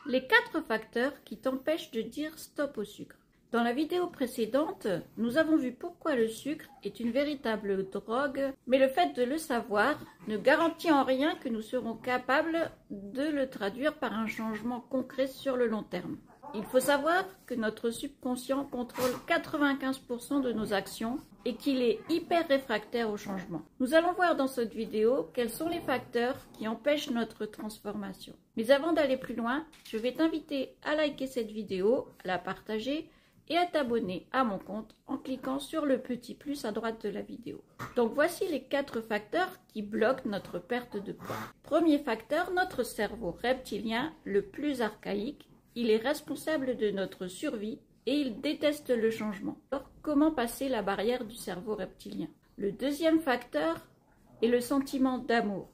Les 4 facteurs qui t'empêchent de dire stop au sucre. Dans la vidéo précédente, nous avons vu pourquoi le sucre est une véritable drogue, mais le fait de le savoir ne garantit en rien que nous serons capables de le traduire par un changement concret sur le long terme. Il faut savoir que notre subconscient contrôle 95% de nos actions et qu'il est hyper réfractaire au changement. Nous allons voir dans cette vidéo quels sont les facteurs qui empêchent notre transformation. Mais avant d'aller plus loin, je vais t'inviter à liker cette vidéo, à la partager et à t'abonner à mon compte en cliquant sur le petit plus à droite de la vidéo. Donc voici les 4 facteurs qui bloquent notre perte de poids. Premier facteur, notre cerveau reptilien, le plus archaïque. Il est responsable de notre survie et il déteste le changement. Alors, comment passer la barrière du cerveau reptilien? Le deuxième facteur est le sentiment d'amour.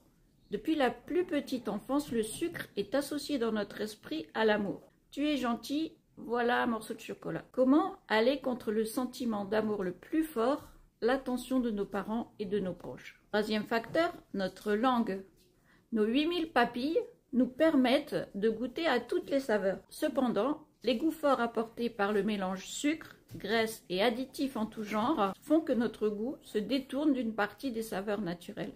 Depuis la plus petite enfance, le sucre est associé dans notre esprit à l'amour. Tu es gentil, voilà un morceau de chocolat. Comment aller contre le sentiment d'amour le plus fort, l'attention de nos parents et de nos proches? Troisième facteur, notre langue. Nos 8000 papilles nous permettent de goûter à toutes les saveurs. Cependant, les goûts forts apportés par le mélange sucre, graisse et additifs en tout genre font que notre goût se détourne d'une partie des saveurs naturelles.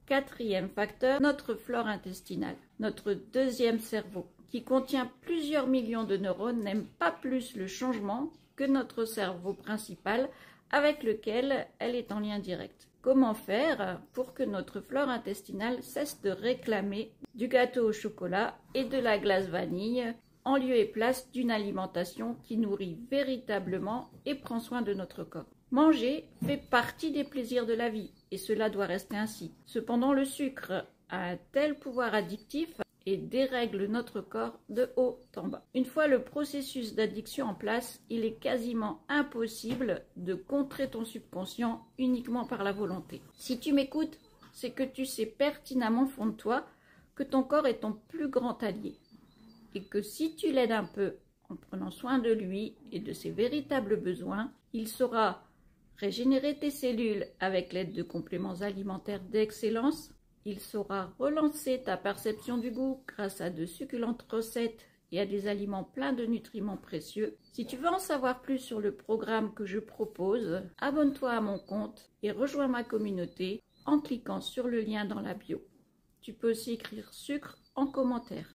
Quatrième facteur, notre flore intestinale. Notre deuxième cerveau, qui contient plusieurs millions de neurones, n'aime pas plus le changement que notre cerveau principal avec lequel elle est en lien direct. Comment faire pour que notre flore intestinale cesse de réclamer du gâteau au chocolat et de la glace vanille en lieu et place d'une alimentation qui nourrit véritablement et prend soin de notre corps? Manger fait partie des plaisirs de la vie et cela doit rester ainsi. Cependant, le sucre a un tel pouvoir addictif et dérègle notre corps de haut en bas. Une fois le processus d'addiction en place, il est quasiment impossible de contrer ton subconscient uniquement par la volonté. Si tu m'écoutes, c'est que tu sais pertinemment au fond de toi que ton corps est ton plus grand allié et que si tu l'aides un peu en prenant soin de lui et de ses véritables besoins, il saura régénérer tes cellules avec l'aide de compléments alimentaires d'excellence. Il saura relancer ta perception du goût grâce à de succulentes recettes et à des aliments pleins de nutriments précieux. Si tu veux en savoir plus sur le programme que je propose, abonne-toi à mon compte et rejoins ma communauté en cliquant sur le lien dans la bio. Tu peux aussi écrire sucre en commentaire.